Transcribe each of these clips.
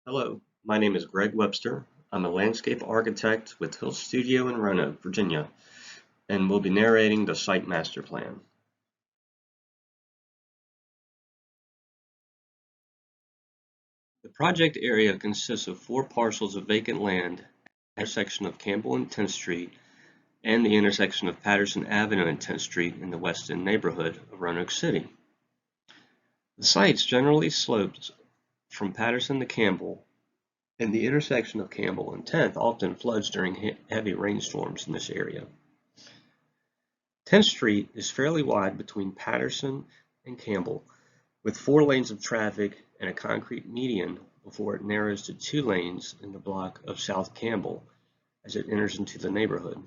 Hello, my name is Greg Webster. I'm a landscape architect with Hill Studio in Roanoke, Virginia, and will be narrating the site master plan. The project area consists of 4 parcels of vacant land at the intersection of Campbell and 10th Street and the intersection of Patterson Avenue and 10th Street in the West End neighborhood of Roanoke City. The site generally slopes from Patterson to Campbell, and the intersection of Campbell and 10th often floods during heavy rainstorms in this area. 10th Street is fairly wide between Patterson and Campbell, with 4 lanes of traffic and a concrete median before it narrows to 2 lanes in the block of South Campbell as it enters into the neighborhood.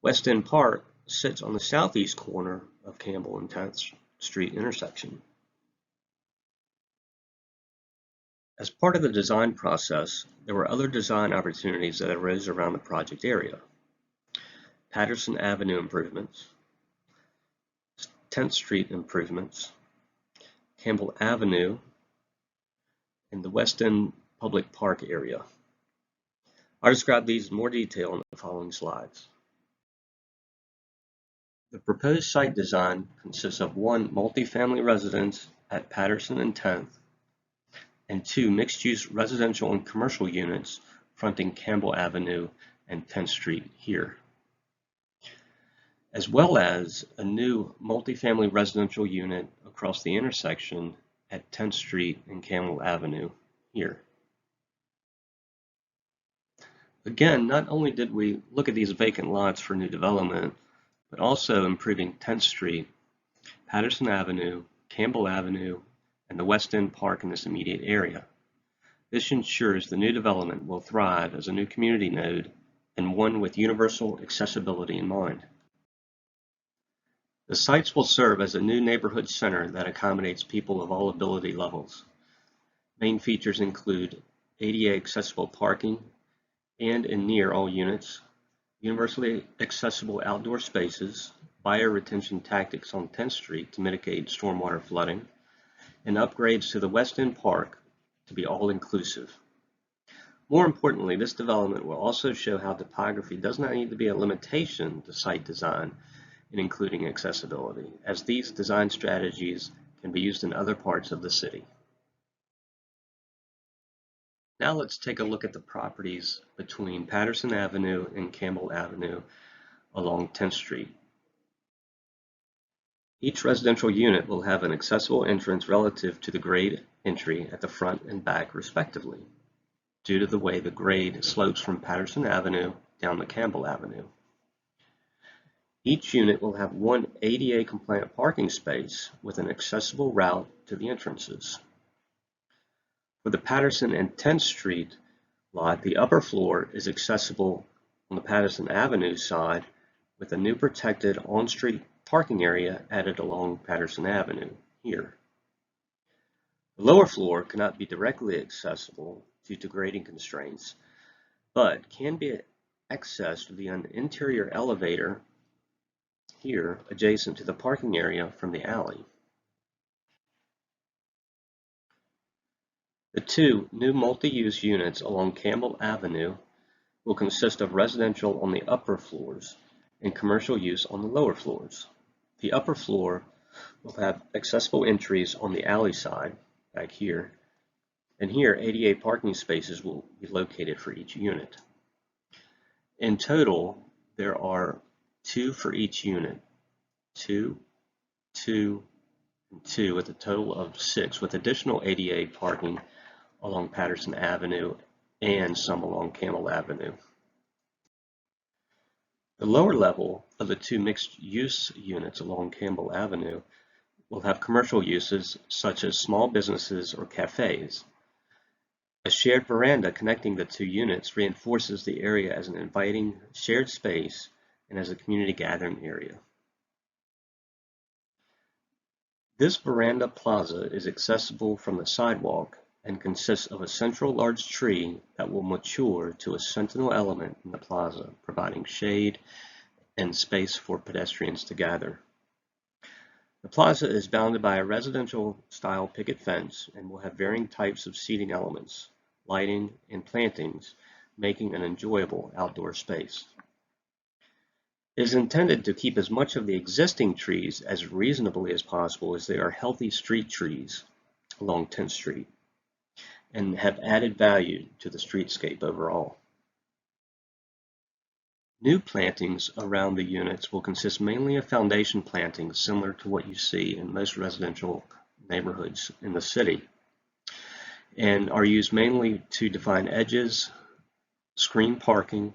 West End Park sits on the southeast corner of Campbell and 10th Street intersection. As part of the design process, there were other design opportunities that arose around the project area. Patterson Avenue improvements, 10th Street improvements, Campbell Avenue, and the West End Public Park area. I'll describe these in more detail in the following slides. The proposed site design consists of 1 multifamily residence at Patterson and 10th, and 2 mixed-use residential and commercial units fronting Campbell Avenue and 10th Street here, as well as a new multifamily residential unit across the intersection at 10th Street and Campbell Avenue here. Again, not only did we look at these vacant lots for new development, but also improving 10th Street, Patterson Avenue, Campbell Avenue, and the West End Park in this immediate area. This ensures the new development will thrive as a new community node and one with universal accessibility in mind. The sites will serve as a new neighborhood center that accommodates people of all ability levels. Main features include ADA accessible parking and in near all units, universally accessible outdoor spaces, bioretention tactics on 10th Street to mitigate stormwater flooding, and upgrades to the West End Park to be all-inclusive. More importantly, this development will also show how topography does not need to be a limitation to site design in including accessibility, as these design strategies can be used in other parts of the city. Now let's take a look at the properties between Patterson Avenue and Campbell Avenue along 10th Street. Each residential unit will have an accessible entrance relative to the grade entry at the front and back respectively, due to the way the grade slopes from Patterson Avenue down to Campbell Avenue. Each unit will have 1 ADA compliant parking space with an accessible route to the entrances. For the Patterson and 10th Street lot, the upper floor is accessible on the Patterson Avenue side with a new protected on-street parking area added along Patterson Avenue here. The lower floor cannot be directly accessible due to grading constraints, but can be accessed via an interior elevator here adjacent to the parking area from the alley. The 2 new multi-use units along Campbell Avenue will consist of residential on the upper floors and commercial use on the lower floors. The upper floor will have accessible entries on the alley side, back here, and here ADA parking spaces will be located for each unit. In total, there are 2 for each unit, 2, 2, and 2, with a total of 6, with additional ADA parking along Patterson Avenue and some along Campbell Avenue. The lower level of the 2 mixed-use units along Campbell Avenue will have commercial uses such as small businesses or cafes. A shared veranda connecting the 2 units reinforces the area as an inviting shared space and as a community gathering area. This veranda plaza is accessible from the sidewalk and consists of a central large tree that will mature to a sentinel element in the plaza, providing shade and space for pedestrians to gather. The plaza is bounded by a residential-style picket fence and will have varying types of seating elements, lighting, and plantings, making an enjoyable outdoor space. It is intended to keep as much of the existing trees as reasonably as possible, as they are healthy street trees along 10th Street and have added value to the streetscape overall. New plantings around the units will consist mainly of foundation plantings similar to what you see in most residential neighborhoods in the city, and are used mainly to define edges, screen parking,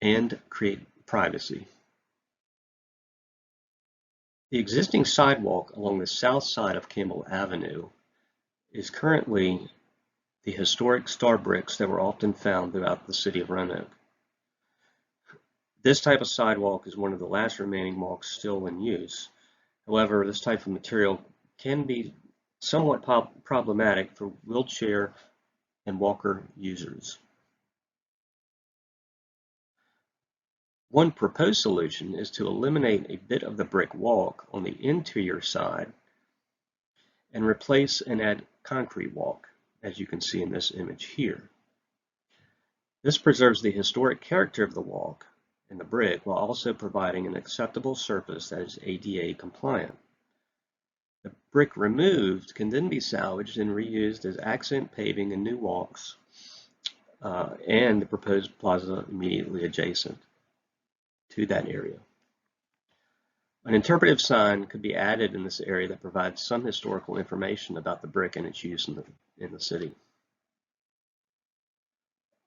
and create privacy. The existing sidewalk along the south side of Campbell Avenue is currently the historic star bricks that were often found throughout the city of Roanoke. This type of sidewalk is one of the last remaining walks still in use. However, this type of material can be somewhat problematic for wheelchair and walker users. One proposed solution is to eliminate a bit of the brick walk on the interior side and replace and add concrete walk, as you can see in this image here. This preserves the historic character of the walk and the brick while also providing an acceptable surface that is ADA compliant. The brick removed can then be salvaged and reused as accent paving in new walks and the proposed plaza immediately adjacent to that area. An interpretive sign could be added in this area that provides some historical information about the brick and its use in the city.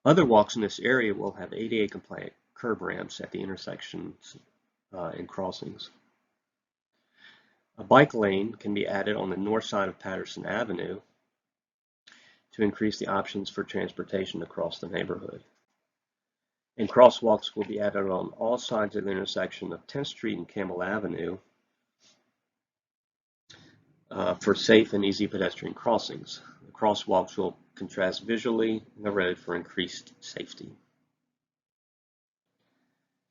Other walks in this area will have ADA compliant curb ramps at the intersections and crossings. A bike lane can be added on the north side of Patterson Avenue to increase the options for transportation across the neighborhood. And crosswalks will be added on all sides of the intersection of 10th Street and Campbell Avenue for safe and easy pedestrian crossings. The crosswalks will contrast visually in the road for increased safety.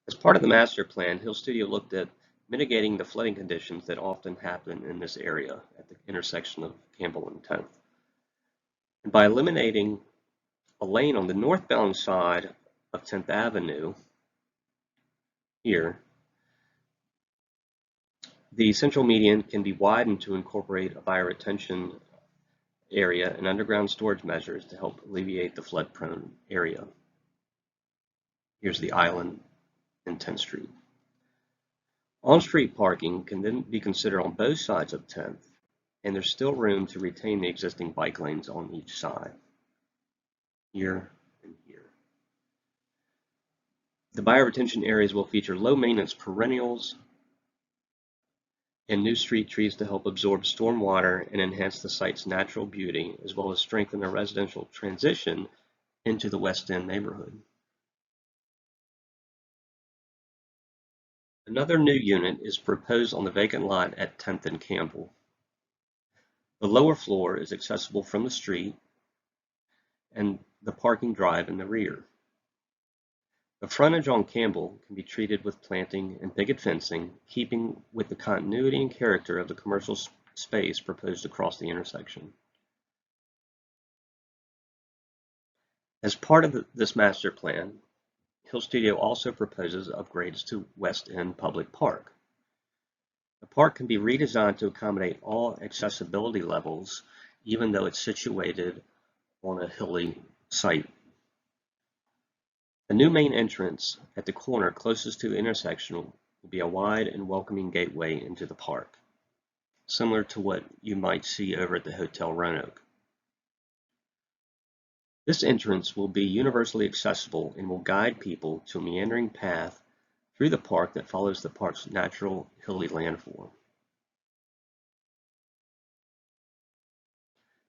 As part of the master plan, Hill Studio looked at mitigating the flooding conditions that often happen in this area at the intersection of Campbell and 10th. And by eliminating a lane on the northbound side of 10th Avenue here, the central median can be widened to incorporate a bioretention area and underground storage measures to help alleviate the flood-prone area. Here's the island in 10th Street. On-street parking can then be considered on both sides of 10th, and there's still room to retain the existing bike lanes on each side, here and here. The bioretention areas will feature low-maintenance perennials and new street trees to help absorb stormwater and enhance the site's natural beauty, as well as strengthen the residential transition into the West End neighborhood. Another new unit is proposed on the vacant lot at 10th and Campbell. The lower floor is accessible from the street and the parking drive in the rear. The frontage on Campbell can be treated with planting and picket fencing, keeping with the continuity and character of the commercial space proposed across the intersection. As part of this master plan, Hill Studio also proposes upgrades to West End Public Park. The park can be redesigned to accommodate all accessibility levels, even though it's situated on a hilly site. The new main entrance at the corner closest to the intersection will be a wide and welcoming gateway into the park, similar to what you might see over at the Hotel Roanoke. This entrance will be universally accessible and will guide people to a meandering path through the park that follows the park's natural hilly landform.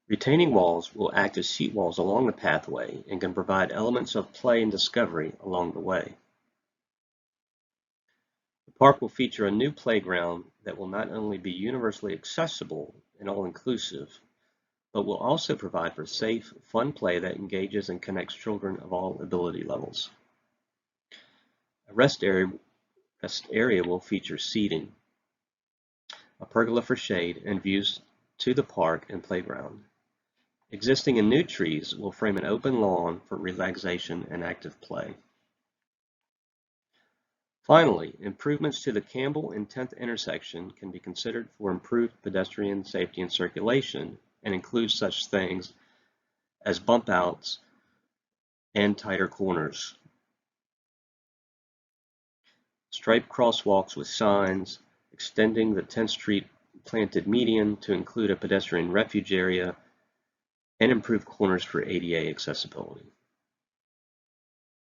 Retaining walls will act as seat walls along the pathway and can provide elements of play and discovery along the way. The park will feature a new playground that will not only be universally accessible and all-inclusive, but will also provide for safe, fun play that engages and connects children of all ability levels. A rest area will feature seating. a pergola for shade, and views to the park and playground. Existing and new trees will frame an open lawn for relaxation and active play. Finally, improvements to the Campbell and 10th intersection can be considered for improved pedestrian safety and circulation and include such things as bump outs and tighter corners, striped crosswalks with signs, extending the 10th Street planted median to include a pedestrian refuge area, and improved corners for ADA accessibility.